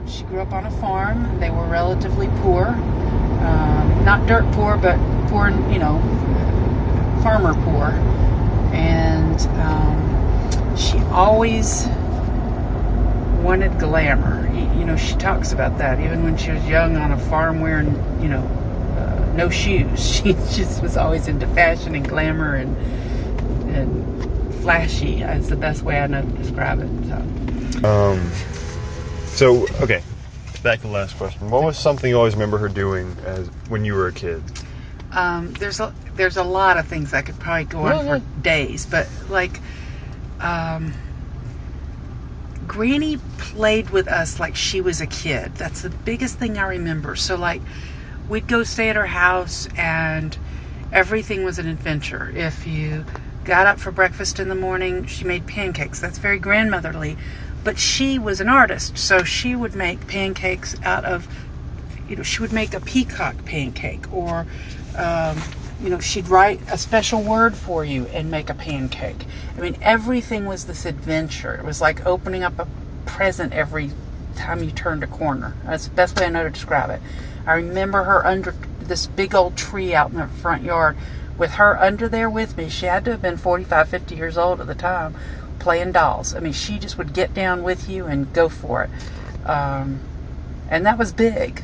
She grew up on a farm. They were relatively poor. Not dirt poor, but poor, farmer poor. And she always wanted glamour. She talks about that. Even when she was young on a farm wearing, no shoes. She just was always into fashion and glamour and flashy. That's the best way I know to describe it. So, okay, back to the last question. What was something you always remember her doing when you were a kid? There's a lot of things I could probably go on for days, but Granny played with us like she was a kid. That's the biggest thing I remember. So we'd go stay at her house and everything was an adventure. If you got up for breakfast in the morning, she made pancakes. That's very grandmotherly. But she was an artist, so she would make pancakes out of, she would make a peacock pancake, or, she'd write a special word for you and make a pancake. I mean, everything was this adventure. It was like opening up a present every time you turned a corner. That's the best way I know to describe it. I remember her under this big old tree out in the front yard with her under there with me. She had to have been 45, 50 years old at the time, playing dolls. I mean, she just would get down with you and go for it. And that was big.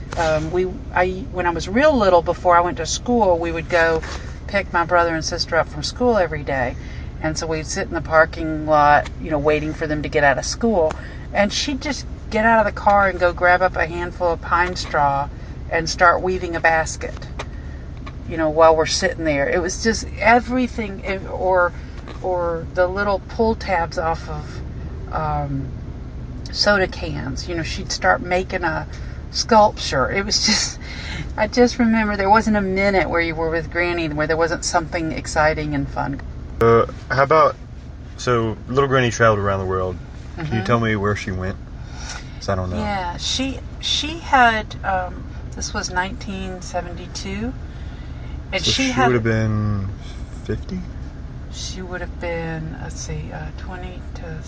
When I was real little, before I went to school, we would go pick my brother and sister up from school every day. And so we'd sit in the parking lot, waiting for them to get out of school. And she'd just get out of the car and go grab up a handful of pine straw and start weaving a basket, while we're sitting there. It was just everything, or the little pull tabs off of soda cans. She'd start making a sculpture. It was just, I just remember there wasn't a minute where you were with Granny where there wasn't something exciting and fun. How about, so little Granny traveled around the world. Mm-hmm. Can you tell me where she went? Because I don't know. Yeah, she had, this was 1972. And so she would have been 50? She would have been, 20 to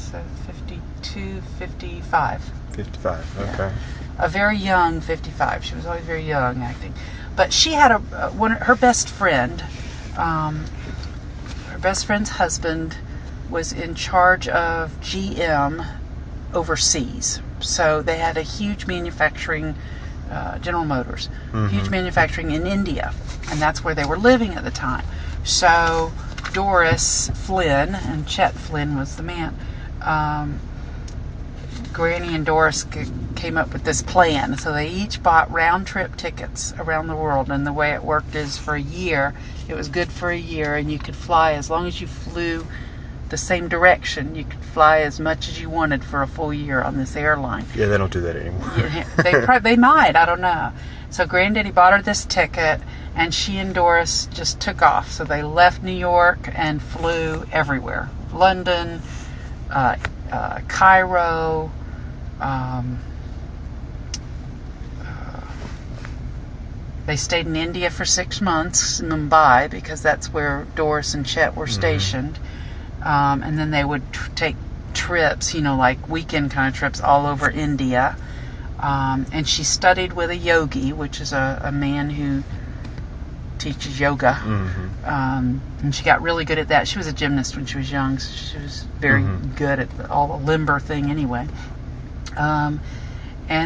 52, 55. 55, okay. A very young 55. She was always very young acting. But she had her best friend, her best friend's husband was in charge of GM overseas. So they had a huge manufacturing, General Motors, huge manufacturing in India. And that's where they were living at the time. So Doris Flynn, and Chet Flynn was the man, Granny and Doris came up with this plan. So they each bought round-trip tickets around the world. And the way it worked is for a year, it was good for a year, and you could fly as long as you flew the same direction. You could fly as much as you wanted for a full year on this airline. Yeah, they don't do that anymore. They might, I don't know. So Granddaddy bought her this ticket, and she and Doris just took off. So they left New York and flew everywhere. London, Cairo, they stayed in India for 6 months, in Mumbai, because that's where Doris and Chet were stationed. And then they would take trips, like weekend kind of trips all over India. And she studied with a yogi, which is a man who teaches yoga. And she got really good at that. She was a gymnast when she was young, so she was very good at all the limber thing anyway. And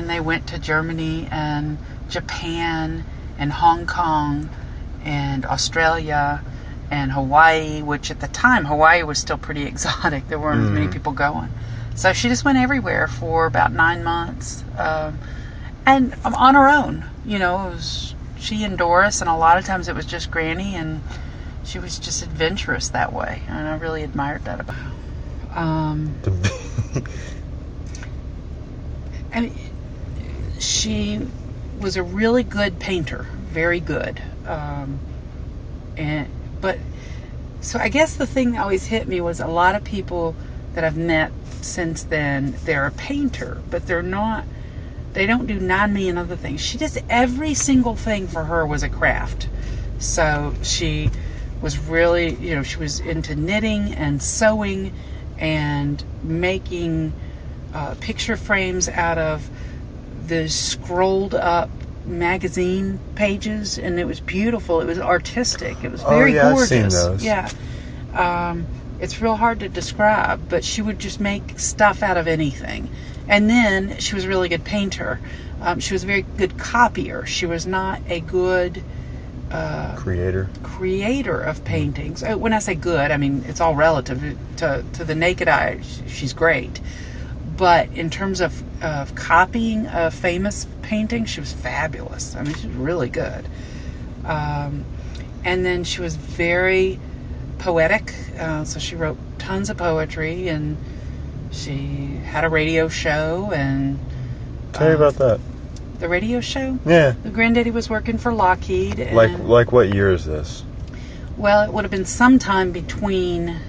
they went to Germany and Japan and Hong Kong and Australia and Hawaii, which at the time Hawaii was still pretty exotic. There weren't as many people going. So she just went everywhere for about 9 months, and on her own. It was she and Doris, and a lot of times it was just Granny, and she was just adventurous that way, and I really admired that about her. And she was a really good painter, very good. So I guess the thing that always hit me was a lot of people that I've met since then, they're a painter, but they don't do 9 million other things. She just, every single thing for her was a craft. So she was really, she was into knitting and sewing and making picture frames out of the scrolled up magazine pages, and it was beautiful. It was artistic. It was very gorgeous. I've seen those. Yeah. It's real hard to describe, but she would just make stuff out of anything. And then she was a really good painter. She was a very good copier. She was not a good creator of paintings. When I say good, I mean it's all relative. To the naked eye, she's great. But in terms of copying a famous painting, she was fabulous. I mean, she was really good. And then she was very poetic. So she wrote tons of poetry, and she had a radio show. And tell me about that. The radio show? Yeah. The granddaddy was working for Lockheed. And, like what year is this? Well, it would have been sometime between,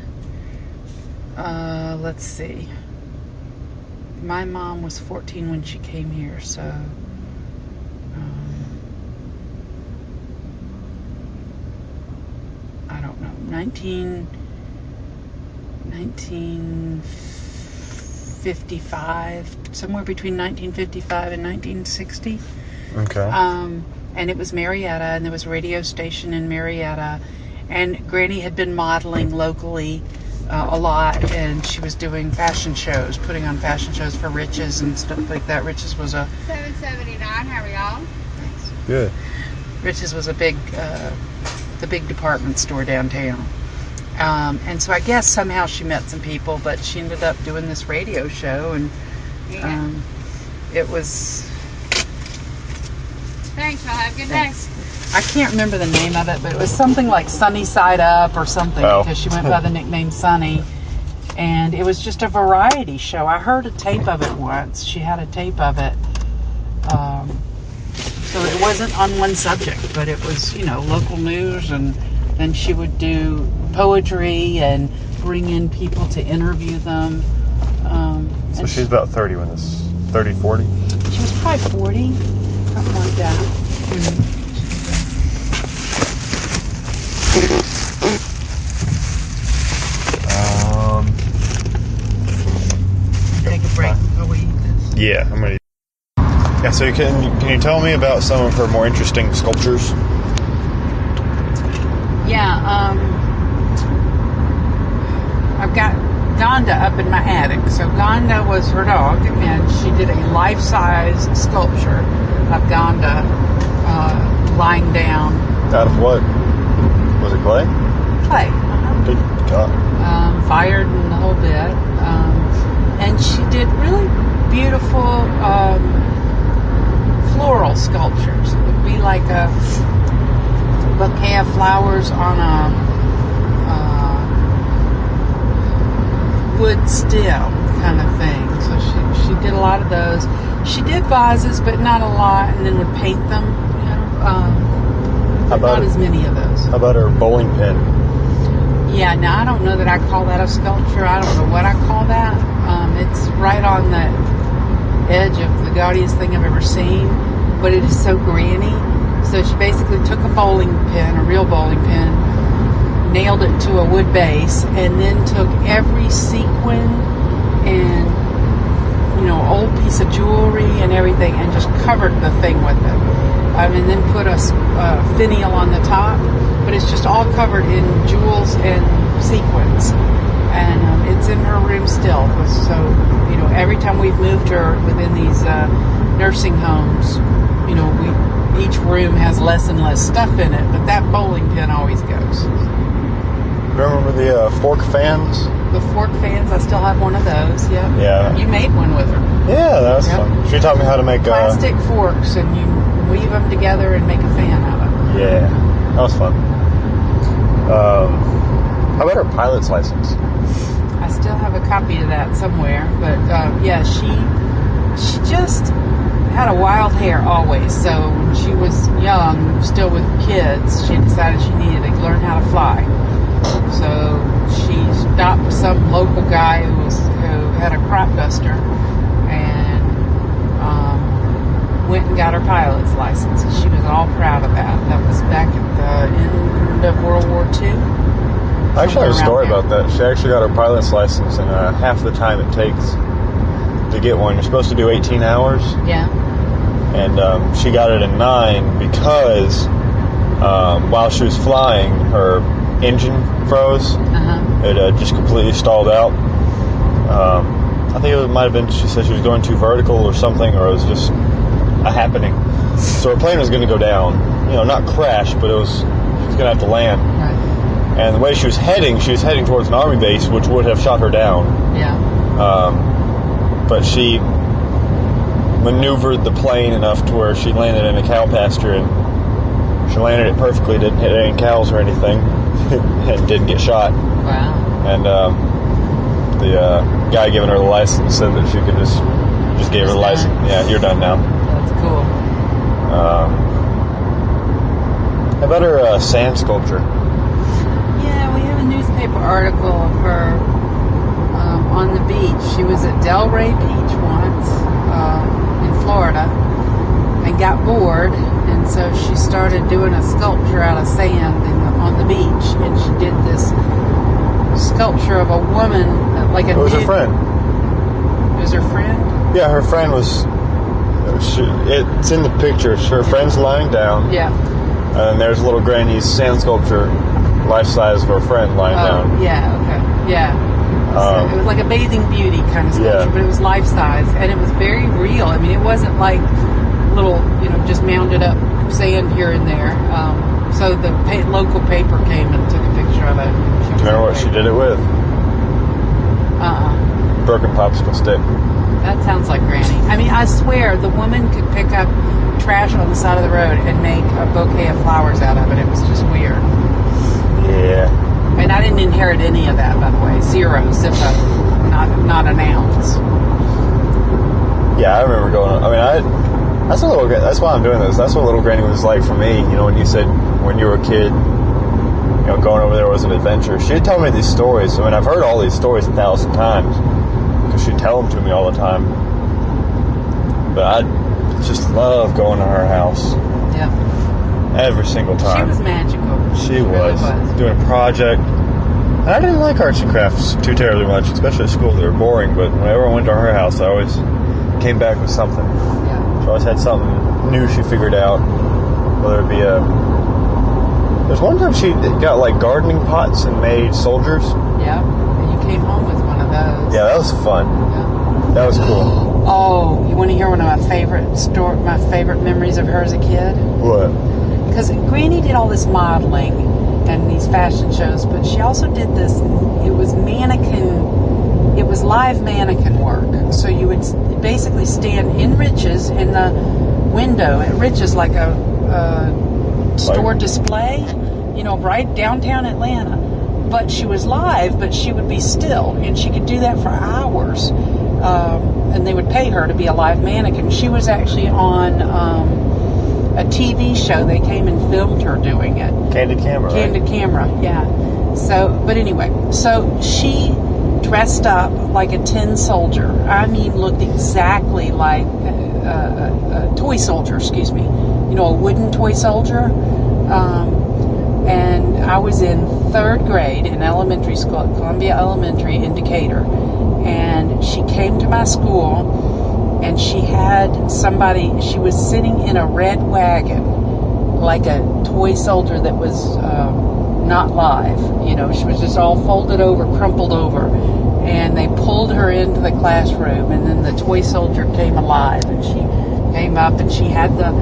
let's see. My mom was 14 when she came here, so I don't know, 1955, somewhere between 1955 and 1960. Okay. And it was Marietta, and there was a radio station in Marietta, and Granny had been modeling locally a lot, and she was doing fashion shows, putting on fashion shows for Riches and stuff like that. Riches was a 779. How are y'all? Good. Riches was a big, the big department store downtown. And so I guess somehow she met some people, but she ended up doing this radio show, and it was. Thanks. Y'all have a good day. I can't remember the name of it, but it was something like Sunny Side Up or something, because she went by the nickname Sunny. And it was just a variety show. I heard a tape of it once. She had a tape of it. So it wasn't on one subject, but it was, local news, and then she would do poetry and bring in people to interview them. So she's about 30 when this, 30, 40? She was probably 40, something like that. Take a break before we eat this. Yeah, I'm gonna. Yeah, so can you tell me about some of her more interesting sculptures? Yeah, I've got Gonda up in my attic. So Gonda was her dog, and she did a life-size sculpture of Gonda lying down. Out of what? Was it clay? Clay. Good God. Fired and the whole bit. And she did really beautiful floral sculptures. It would be like a bouquet of flowers on a wood stem kind of thing. So she did a lot of those. She did vases, but not a lot, and then would paint them. Not as many of those. How about her bowling pin? Yeah, now I don't know that I call that a sculpture. I don't know what I call that. It's right on the edge of the gaudiest thing I've ever seen, but it is so granny. So she basically took a bowling pin, a real bowling pin, nailed it to a wood base, and then took every sequin and old piece of jewelry and everything, and just covered the thing with it. And then put a finial on the top, but it's just all covered in jewels and sequins. And it's in her room still. So, every time we've moved her within these nursing homes, each room has less and less stuff in it, but that bowling pin always goes. Remember the fork fans? The fork fans, I still have one of those, yeah. Yeah. You made one with her. Yeah, that was fun. She taught me how to make plastic forks, and you weave them together and make a fan out of them. Yeah, that was fun. How about her pilot's license? I still have a copy of that somewhere, but she just had a wild hair always. So when she was young, still with kids, she decided she needed to learn how to fly. So she stopped some local guy who had a crop duster, and went and got her pilot's license. And she was all proud of that. That was back at the end of World War II. I actually have a story about that. She actually got her pilot's license in half the time it takes to get one. You're supposed to do 18 hours. Yeah. And she got it in 9 because while she was flying, her engine froze. It just completely stalled out. I think it might have been, she said she was going too vertical or something, or it was just a happening. So her plane was going to go down. Not crash, but she was going to have to land. Right. And the way she was heading towards an army base, which would have shot her down. Yeah. But she maneuvered the plane enough to where she landed in a cow pasture, and she landed it perfectly, didn't hit any cows or anything, and didn't get shot. Wow. And the guy giving her the license said that she could just gave her the license. Yeah, you're done now. That's cool. How about her sand sculpture? Yeah, we have a newspaper article of her on the beach. She was at Delray Beach once in Florida and got bored, and so she started doing a sculpture out of sand on the beach, and she did this sculpture of a woman, like a. It was her friend. It was her friend? Yeah, her friend was. It's in the picture. Her friend's lying down. Yeah. And there's little granny's sand sculpture, life size of her friend lying down. Yeah. Okay. Yeah. So it was like a bathing beauty kind of sculpture, but it was life size, and it was very real. I mean, it wasn't like little, just mounded up sand here and there. So the local paper came and took a picture of it. Do you remember what she did it with? Broken popsicle stick. That sounds like Granny. I mean, I swear, the woman could pick up trash on the side of the road and make a bouquet of flowers out of it. It was just weird. Yeah. And I didn't inherit any of that, by the way. Zero, zippo, not an ounce. Yeah, I remember going. I mean, that's why I'm doing this. That's what Little Granny was like for me. When you said when you were a kid, going over there was an adventure. She'd tell me these stories. I mean, I've heard all these stories 1,000 times because she'd tell them to me all the time. But I just love going to her house. Yeah. Every single time. She was magical. She was. Really was. Doing a project. And I didn't like arts and crafts too terribly much, especially at school. They were boring, but whenever I went to her house, I always came back with something. Yeah. She always had something new she figured out. Whether it be there's one time she got like gardening pots and made soldiers. Yeah. And you came home with one of those. Yeah, that was fun. Yeah. That was cool. Oh, you want to hear one of my favorite memories of her as a kid? What? Because Granny did all this modeling and these fashion shows, but she also did this. It was live mannequin work. So you would basically stand in Rich's in the window at Rich's, like a store display, right downtown Atlanta. But she was live, but she would be still, and she could do that for hours. And they would pay her to be a live mannequin. She was actually on a TV show. They came and filmed her doing it. Candid Camera. Candid Camera, yeah. So, but anyway, so she dressed up like a tin soldier. I mean, looked exactly like a toy soldier, excuse me. A wooden toy soldier. And I was in 3rd grade in elementary school at Columbia Elementary in Decatur. And she came to my school, and she was sitting in a red wagon, like a toy soldier that was not live. She was just all folded over, crumpled over. And they pulled her into the classroom, and then the toy soldier came alive, and she came up, and she had the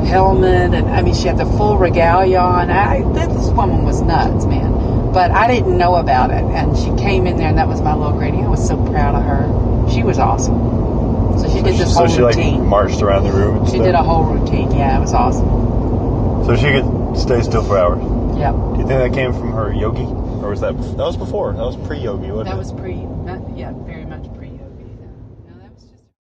helmet, and she had the full regalia on. This woman was nuts, man. But I didn't know about it, and she came in there, and that was my little Granny. I was so proud of her. She was awesome. So she did this whole routine. So she marched around the room and stuff? She did a whole routine, yeah, it was awesome. So she could stay still for hours? Yep. Do you think that came from her yogi? Or was that was before? That was pre-yogi, wasn't it? That was